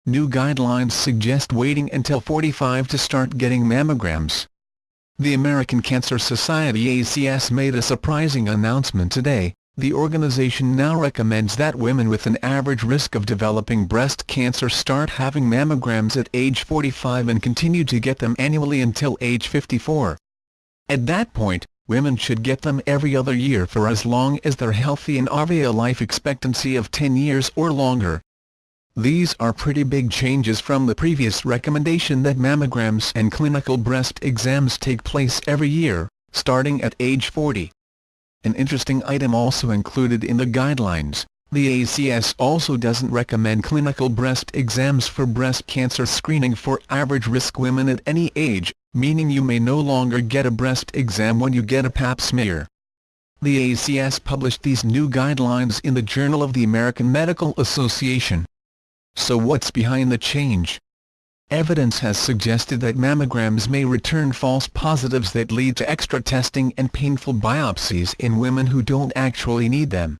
new guidelines suggest waiting until 45 to start getting mammograms. The American Cancer Society (ACS) made a surprising announcement today. The organization now recommends that women with an average risk of developing breast cancer start having mammograms at age 45 and continue to get them annually until age 54. At that point, women should get them every other year for as long as they're healthy and have a life expectancy of 10 years or longer. These are pretty big changes from the previous recommendation that mammograms and clinical breast exams take place every year, starting at age 40. An interesting item also included in the guidelines: the ACS also doesn't recommend clinical breast exams for breast cancer screening for average-risk women at any age, meaning you may no longer get a breast exam when you get a pap smear. The ACS published these new guidelines in the Journal of the American Medical Association. So what's behind the change? Evidence has suggested that mammograms may return false positives that lead to extra testing and painful biopsies in women who don't actually need them.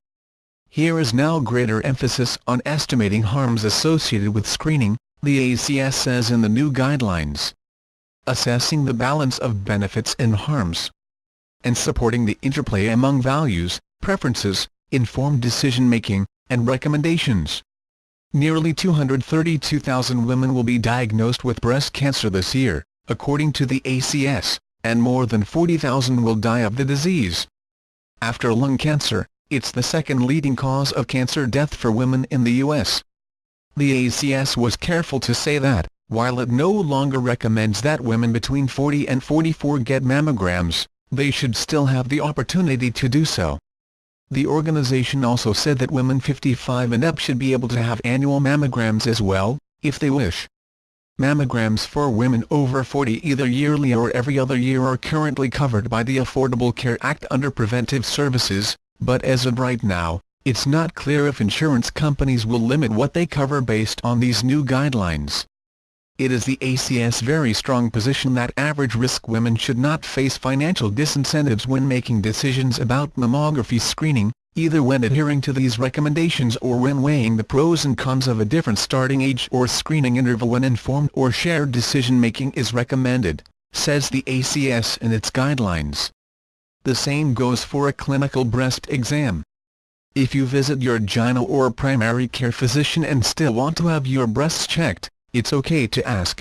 Here is now greater emphasis on estimating harms associated with screening, the ACS says in the new guidelines. Assessing the balance of benefits and harms, and supporting the interplay among values, preferences, informed decision-making, and recommendations. Nearly 232,000 women will be diagnosed with breast cancer this year, according to the ACS, and more than 40,000 will die of the disease. After lung cancer, it's the second leading cause of cancer death for women in the U.S. The ACS was careful to say that, while it no longer recommends that women between 40 and 44 get mammograms, they should still have the opportunity to do so. The organization also said that women 55 and up should be able to have annual mammograms as well, if they wish. Mammograms for women over 40 either yearly or every other year are currently covered by the Affordable Care Act under Preventive Services, but as of right now, it's not clear if insurance companies will limit what they cover based on these new guidelines. It is the ACS' very strong position that average-risk women should not face financial disincentives when making decisions about mammography screening, either when adhering to these recommendations or when weighing the pros and cons of a different starting age or screening interval when informed or shared decision-making is recommended, says the ACS in its guidelines. The same goes for a clinical breast exam. If you visit your gyno or primary care physician and still want to have your breasts checked, it's okay to ask.